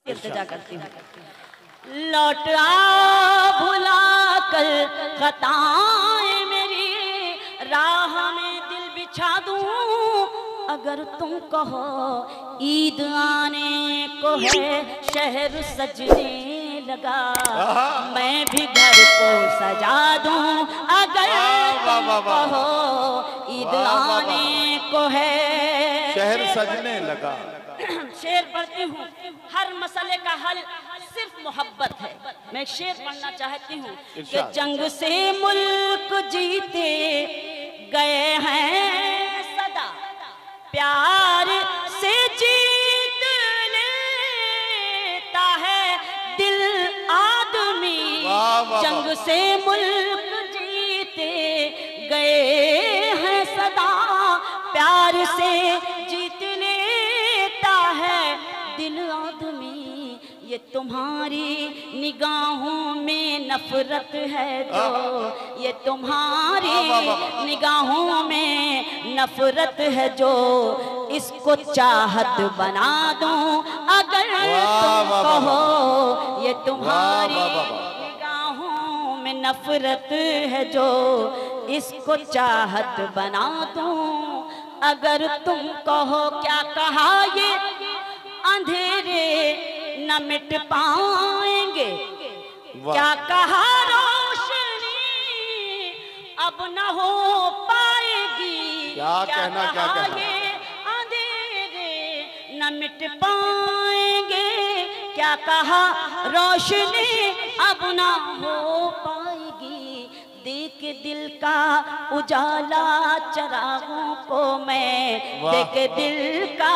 इल्तिजा करती हूँ। लौट आ भुला कर खताएं मेरी, राह में दिल बिछा दूं अगर तुम कहो। ईद आने को है शहर सजने लगा, मैं भी घर को सजा दूं अगर तुम कहो। ईद आने को है शहर सजने लगा। शेर पढ़ती हूँ। हर मसले का हल सिर्फ मोहब्बत है। मैं शेर पढ़ना चाहती हूँ कि जंग से मुल्क जीते गए हैं सदा, प्यार से जीत लेता है दिल आदमी। जंग से मुल्क जीते गए हैं सदा, प्यार से जीत लेता है दिल आदमी। ये तुम्हारी निगाहों में नफरत है जो, ये तुम्हारी निगाहों में नफरत है जो, इसको चाहत बना दूं अगर तुम कहो। ये तुम्हारी निगाहों में नफरत है जो, इसको चाहत बना दूं अगर तुम कहो। क्या कहा ये अंधेरे न मिट पाएंगे, क्या कहा रोशनी अब न हो पाएगी। क्या कहना, क्या कहना? ये अंधेरे न मिट पाएंगे, क्या कहा रोशनी अब न हो पाएगी। देख दिल का उजाला चरागों को मैं, देख दिल का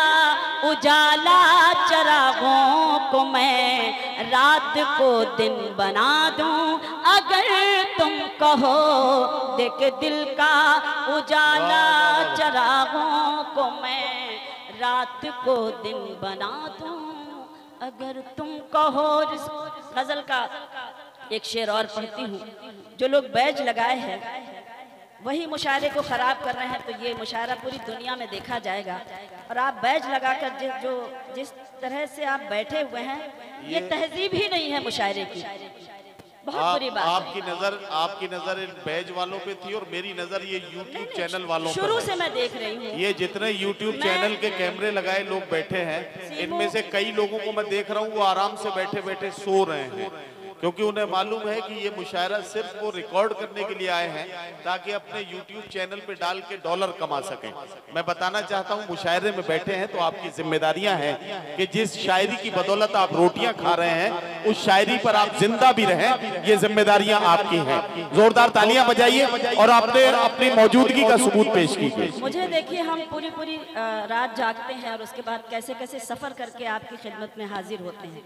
उजाला चरागों को मैं, रात को दिन बना दूं अगर तुम कहो। देख दिल का उजाला चरागों को मैं, रात को दिन बना दूं अगर तुम कहो। गजल का एक शेर और पढ़ती हूँ। जो लोग बैज लगाए हैं वही मुशायरे को ख़राब कर रहे हैं, तो ये मुशायरा पूरी दुनिया में देखा जाएगा। और आप बैज लगाकर जिस तरह से आप बैठे हुए हैं, ये तहजीब ही नहीं है मुशायरे की। बहुत बुरी बात। आपकी नजर इन बैज वालों पे थी और मेरी नजर ये यूट्यूब चैनल वालों पे। शुरू से मैं देख रही हूँ ये जितने यूट्यूब चैनल के कैमरे लगाए लोग बैठे हैं, इनमें से कई लोगों को मैं देख रहा हूँ वो आराम से बैठे बैठे सो रहे हैं, क्योंकि उन्हें मालूम है कि ये मुशायरा सिर्फ वो रिकॉर्ड करने के लिए आए हैं ताकि अपने YouTube चैनल पे डाल के डॉलर कमा सकें। मैं बताना चाहता हूँ मुशायरे में बैठे हैं तो आपकी जिम्मेदारियां हैं कि जिस शायरी की बदौलत आप रोटियां खा रहे हैं उस शायरी पर आप जिंदा भी रहें, ये जिम्मेदारियां आपकी हैं। जोरदार तालियां बजाइए और आपने अपनी मौजूदगी का सबूत पेश कीजिए। मुझे देखिए, हम पूरी रात जागते हैं और उसके बाद कैसे कैसे सफर करके आपकी खिदमत में हाजिर होते हैं,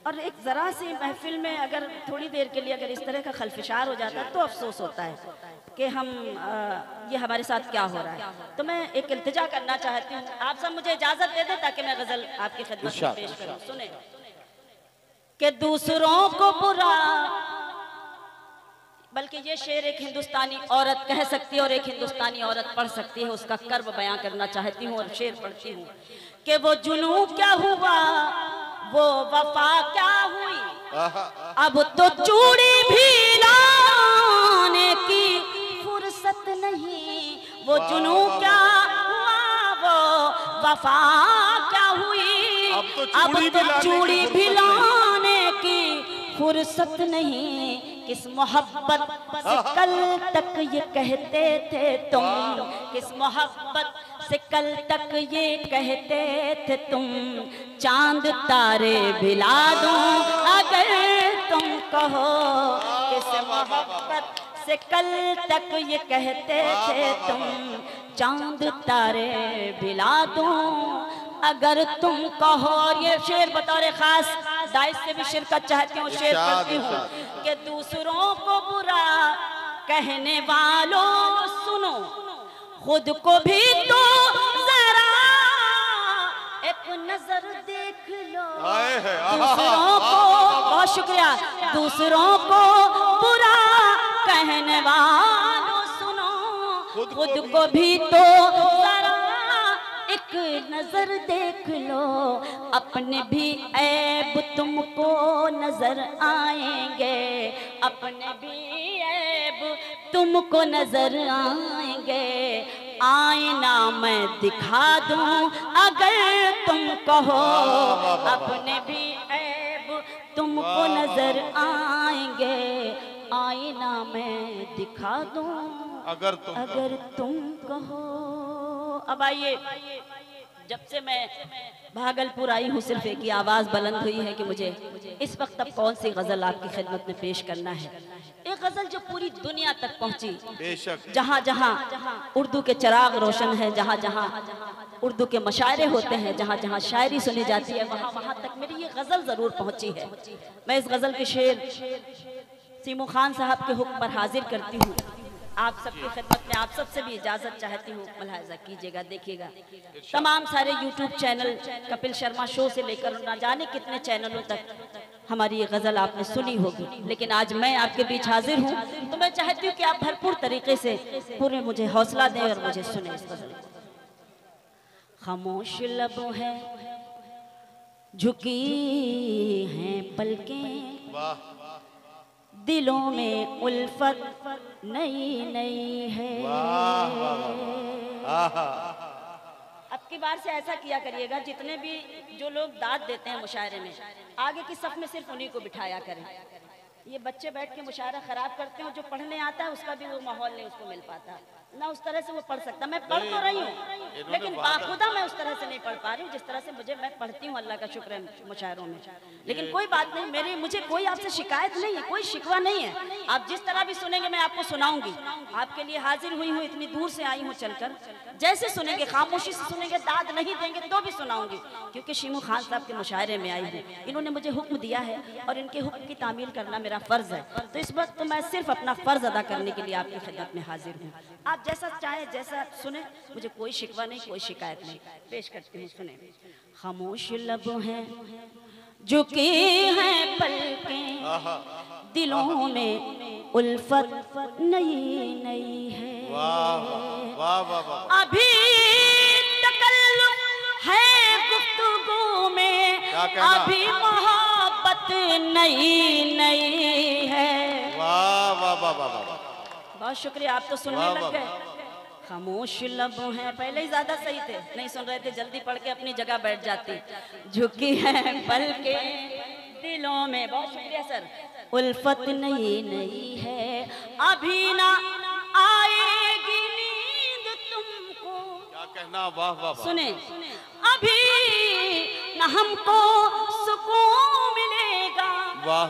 और एक ज़रा सी महफिल में अगर थोड़ी देर के लिए अगर इस तरह का खलफिशार हो जाता है तो अफसोस होता है कि ये हमारे साथ क्या हो रहा है। तो मैं एक इल्तिजा करना चाहती हूँ, आप सब मुझे इजाज़त दे दें ताकि मैं गज़ल आपकी खिदमत में पेश करूँ। सुने कि दूसरों को बुरा, बल्कि ये शेर एक हिंदुस्तानी औरत कह सकती है और एक हिंदुस्तानी औरत पढ़ सकती है, उसका कर्ब बयां करना चाहती हूँ और शेर पढ़ती हूँ कि वो जुनू क्या हुआ, वो वफा क्या हुई, अब तो चूड़ी भी लाने की फुर्सत नहीं। वो जुनू क्या हुआ, वो वफा क्या हुई, अब तो चूड़ी भी लाने की फुर्सत नहीं। किस मोहब्बत से कल तक ये कहते थे तुम, किस मोहब्बत से कल तक ये कहते थे तुम, चांद तारे भिला दूं अगर तुम कहो। किस मोहब्बत से कल तक ये कहते थे तुम, चांद तारे भिला दूं अगर तुम कहो। और ये शेर बतौर खास दाइश से भी शिरकत चाहती हूँ, शेर पढ़ती हूँ कि दूसरों को बुरा कहने वालों सुनो, खुद को भी तो जरा एक नजर देख लो। दूसरों को, बहुत शुक्रिया, दूसरों को बुरा कहने वालों सुनो, खुद को भी तो जरा एक नजर देख लो। अपने भी ऐब तुमको नजर आएंगे, अपने भी ऐब तुमको नजर आएंगे। आईना मैं दिखा दूं अगर तुम कहो, अपने भी ऐब तुमको नजर आएंगे। आईना मैं दिखा दूं अगर तुम कहो। अब आइए, जब से मैं भागलपुर आई हूँ सिर्फ एक ही आवाज बुलंद हुई है कि मुझे इस वक्त अब कौन सी गजल आपकी खिदमत में पेश करना है। एक गजल जो पूरी दुनिया तक पहुंची, बेशक जहाँ जहाँ उर्दू के चिराग रोशन है, जहाँ जहाँ उर्दू के मशायरे होते हैं, जहाँ जहाँ शायरी सुनी जाती है, वहाँ वहाँ तक मेरी ये गजल जरूर पहुंची है। मैं इस गजल के शेर सीमू खान साहब के हुक्म पर हाजिर करती हूँ। आप सबकी खिदमत में आप सबसे भी इजाजत चाहती हूँ, मुलाहिजा कीजिएगा, देखिएगा। तमाम सारे YouTube channel, Kapil Sharma show से लेकर ना जाने कितने चैनलों तक हमारी ये गजल आपने सुनी होगी, लेकिन आज मैं आपके बीच हाजिर हूँ तो मैं चाहती हूँ कि आप भरपूर तरीके से पूरे मुझे हौसला दें और मुझे सुने इस गजल को। खामोश लब है, झुकी हैं पलकें, दिलों में उल्फत नई नई है। अब की बार से ऐसा किया करिएगा, जितने भी जो लोग दाद देते हैं मुशायरे में, आगे की सफ में सिर्फ उन्हीं को बिठाया करें। ये बच्चे बैठ के मुशायरा खराब करते हैं, जो पढ़ने आता है उसका भी वो माहौल नहीं उसको मिल पाता, ना उस तरह से वो पढ़ सकता। मैं पढ़ तो रही हूँ लेकिन बाखुदा मैं उस तरह से नहीं पढ़ पा रही हूँ जिस तरह से मैं पढ़ती हूँ। अल्लाह का शुक्र है मुशायरों में। लेकिन कोई बात नहीं, मुझे कोई आपसे शिकायत नहीं है, कोई शिकवा नहीं है। आप जिस तरह भी सुनेंगे मैं आपको सुनाऊंगी। आपके लिए हाजिर हुई हूँ, इतनी दूर से आई हूँ चलकर। जैसे सुनेंगे, खामोशी से सुनेंगे, दाद नहीं देंगे तो भी सुनाऊंगी, क्योंकि शीमू खान साहब के मुशायरे में आई हूँ। इन्होंने मुझे हुक्म दिया है और इनके हुक्म की तामील करना मेरा फर्ज है। तो इस वक्त तो मैं सिर्फ अपना फर्ज अदा करने के लिए आपकी खिदमत में हाजिर हूँ। आप जैसा चाहे, जैसा सुने, मुझे कोई शिकवा नहीं, कोई शिकायत नहीं। पेश करती हूँ, सुने। खामोश लब हैं, झुकी हैं पलकें, दिलों में उल्फत नई नई है। अभी तकल्लुफ है गुफ्तगू में, अभी मोहब्बत नई नई है। वाह वाह वाह वाह, बहुत शुक्रिया, आप तो सुनने लग गए। खामोश लब हैं, पहले ही ज्यादा सही थे, नहीं सुन रहे थे, जल्दी पढ़ के अपनी जगह बैठ जाती। झुकी है पलकें, दिलों में, बहुत शुक्रिया सर, उल्फत नई नई है। अभी ना आएगी नींद तुमको, क्या कहना, वाह वाह, सुने। अभी ना हमको सुकून मिलेगा,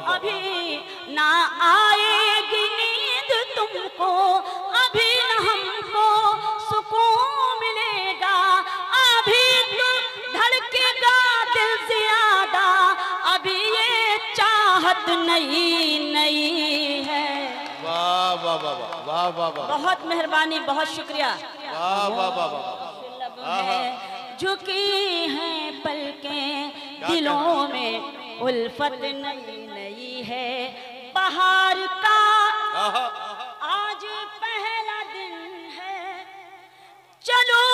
अभी ना आएगी नींद तुमको, अभी ना हमको सुकून मिलेगा, अभी तो धड़केगा दिल ज्यादा, अभी ये चाहत नई नई है। वाह वाह वाह वाह वाह वाह, बहुत मेहरबानी, बहुत शुक्रिया। वाह वाह वाह वाह, झुकी हैं पलकें, दिलों में उल्फत नई नई है। बाहर का आज पहला दिन है, चलो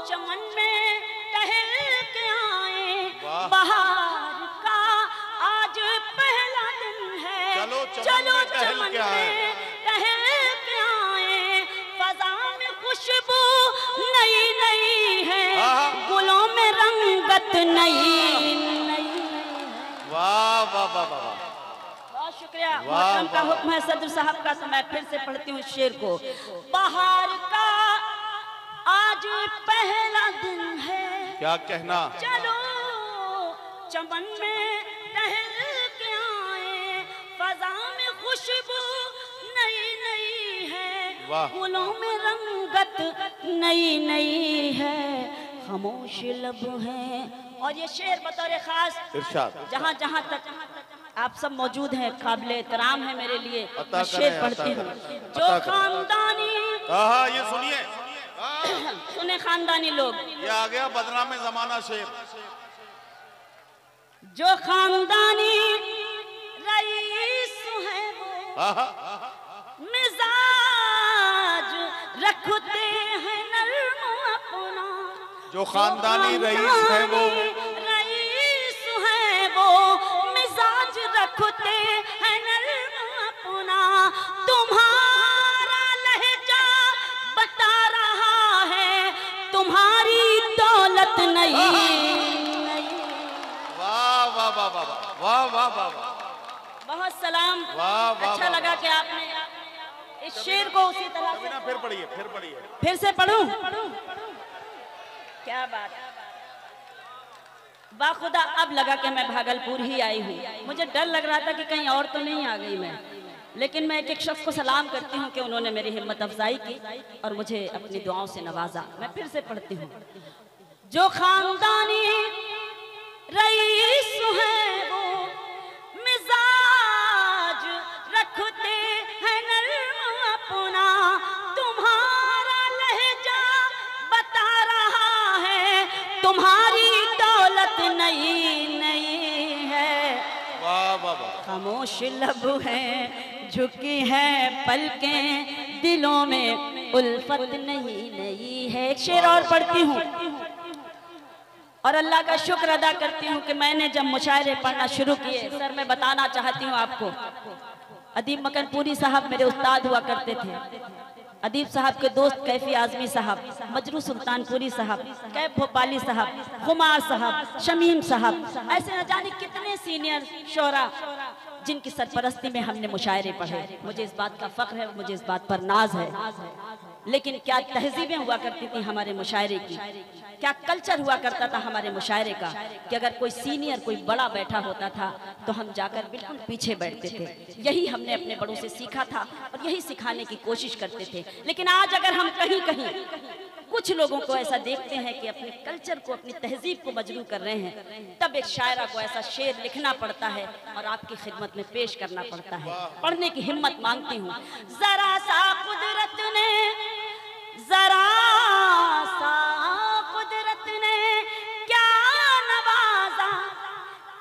चमन में टहल के आए। बाहर का आज पहला दिन है, चलो चमन में टहल के आए। फजा में खुशबू नई नई है, गुलों में रंगत नई नई। वाह वाह वाह वाह, बहुत शुक्रिया। मोहतरम का हुक्म है सदर साहब का, तो मैं फिर से पढ़ती हूँ शेर को। बाहर का आज पहला दिन है, क्या कहना, चलो चमन में टहल के आए। फजा में खुशबू नई नई है, फूलों में रंगत नई नई है। खामोश लब है। और ये शेर बतौर खास जहाँ जहाँ तक आप सब मौजूद हैं, काबिल एहतराम है मेरे लिए, मैं शेर पढ़ती हूँ। जो खानदानी, ये सुनिए, सुने खानदानी लोग, ये आ गया बदनाम जमाना शेर। जो खानदानी रईस है वो मिजाज रखते हैं नर्म अपना। जो खानदानी रईस है वो, रईस है वो वाह वाह वाह वाह वाह वाह, बहुत सलाम। वाह, वाह, अच्छा वाह, लगा कि आपने इस शेर को उसी तरह से। फिर पढ़िए, फिर पढ़िए। फिर से पढ़ूं? क्या बात, बाखुदा अब लगा कि मैं भागलपुर ही आई हूँ। मुझे डर लग रहा था कि कहीं और तो नहीं आ गई मैं, लेकिन मैं एक एक शख्स को सलाम करती हूँ कि उन्होंने मेरी हिम्मत अफजाई की और मुझे अपनी दुआओं से नवाजा। मैं फिर से पढ़ती हूँ। जो खानदानी रईस है वो मिजाज रखते हैं नर्म अपना, तुम्हारा लहजा बता रहा है तुम्हारी दौलत नई नई है। वाह वाह वाह, खामोश लब हैं झुकी हैं पलकें, दिलों में उल्फत नहीं नई है। एक शेर और पढ़ती हूँ और अल्लाह का शुक्र अदा करती हूँ कि मैंने जब मुशायरे पढ़ना शुरू किए, सर मैं बताना चाहती हूँ आपको, अदीब मकनपुरी साहब मेरे उस्ताद हुआ करते थे। अदीब साहब के दोस्त कैफी आजमी साहब, मजरू सुल्तानपुरी साहब, कैफ भोपाली साहब, खुमार साहब, शमीम साहब, ऐसे न जाने कितने सीनियर शोरा जिनकी सरपरस्ती में हमने मुशायरे पढ़े। मुझे इस बात का फख्र है, मुझे इस बात पर नाज है। लेकिन क्या तहजीबें हुआ करती थी हमारे मुशायरे की, क्या कल्चर हुआ करता था हमारे मुशायरे का कि अगर कोई सीनियर कोई बड़ा बैठा होता था तो हम जाकर बिल्कुल पीछे बैठते थे। यही हमने अपने बड़ों से सीखा था और यही सिखाने की कोशिश करते थे। लेकिन आज अगर हम कहीं कहीं कुछ लोगों को ऐसा देखते हैं कि अपने कल्चर को अपनी तहजीब को मजरू कर रहे हैं, तब एक शायरा को ऐसा शेर लिखना पड़ता है और आपकी खिदमत में पेश करना पड़ता है। पढ़ने की हिम्मत मांगती हूँ। जरा सा कुदरत ने, जरा सा कुदरत ने क्या नवाजा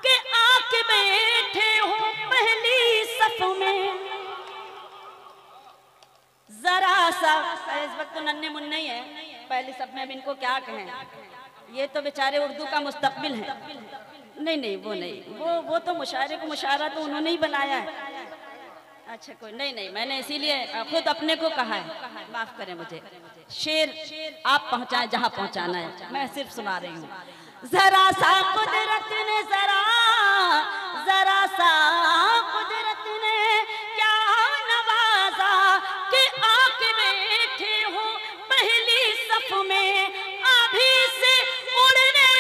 कि आके बैठे हो पहली सफ में। जरा सा, इस वक्त तो नन्हे मुन्ने ही है पहली सफ में, अब इनको क्या कहें, ये तो बेचारे उर्दू का मुस्तकबिल है। नहीं नहीं वो नहीं, वो तो मुशायरे को मुशायरा तो उन्होंने ही बनाया है। अच्छा कोई नहीं नहीं, मैंने इसीलिए खुद अपने को कहा है, माफ करें मुझे। शेर आप पहुंचाए जहां पहुंचाना है, मैं सिर्फ सुना रही हूँ। जरा सा कुदरत ने, जरा सा कुदरत ने क्या नवाजा कि आके बैठे हो पहली सफ में। अभी से उड़ने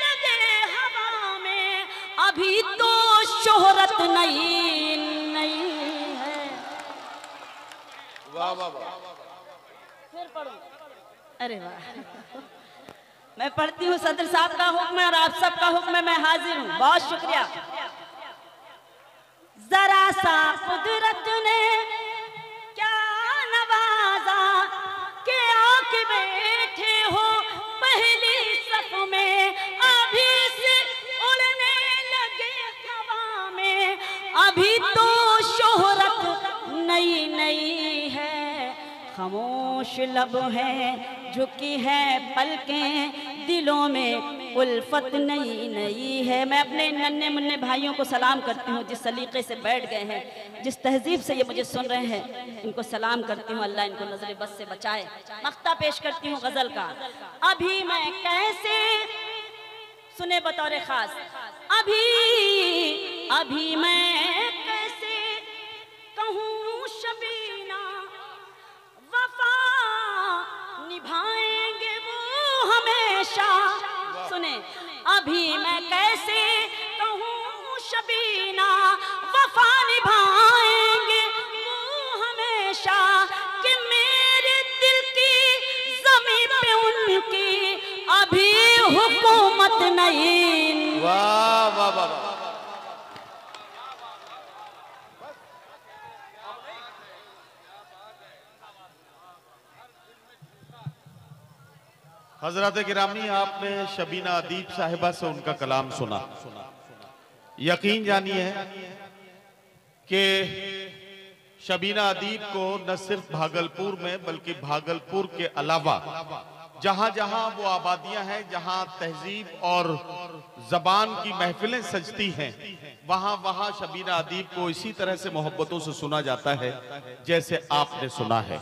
लगे हवा में, अभी तो शोहरत नई नई है। वाह वाह वाह, फिर पढ़ो। अरे वाह, मैं पढ़ती हूँ। सदर साहब का हुक्म है और आप सबका हुक्म है, मैं हाजिर हूँ। बहुत शुक्रिया। जरा सा कुदरत ने क्या नवाजा कि आके बैठे हो पहली सफ में। अभी से उड़ने लगे हवा में, अभी तो शोहरत नई नई है। खामोश लब है झुकी है पलकें, दिलों में उल्फत नई नई है। मैं अपने नन्हे मुन्ने भाइयों को सलाम करती हूँ जिस सलीके से बैठ गए हैं, जिस तहजीब से ये मुझे सुन रहे हैं, इनको सलाम करती हूँ। अल्लाह इनको नजर बस से बचाए। मख्ता पेश करती हूँ गजल का। अभी मैं कैसे, सुने बतौर खास, अभी मैं कैसे कहूँ शबीना वफा निभाएंगे वो हमेशा। सुने, अभी मैं कैसे कहूँ शबीना वफा निभाएंगे वो हमेशा, कि मेरे दिल की ज़मीं पे उनकी अभी हुकूमत नहीं। वाह वाह वाह वाह, हजरत गिरामी, आपने शबीना अदीब साहिबा से उनका कलाम सुना। यकीन जानिए कि शबीना अदीब को न सिर्फ भागलपुर में बल्कि भागलपुर के अलावा जहां जहां वो आबादियां हैं, जहां तहजीब और जबान की महफिलें सजती हैं, वहां वहां शबीना अदीब को इसी तरह से मोहब्बतों से सुना जाता है जैसे आपने सुना है।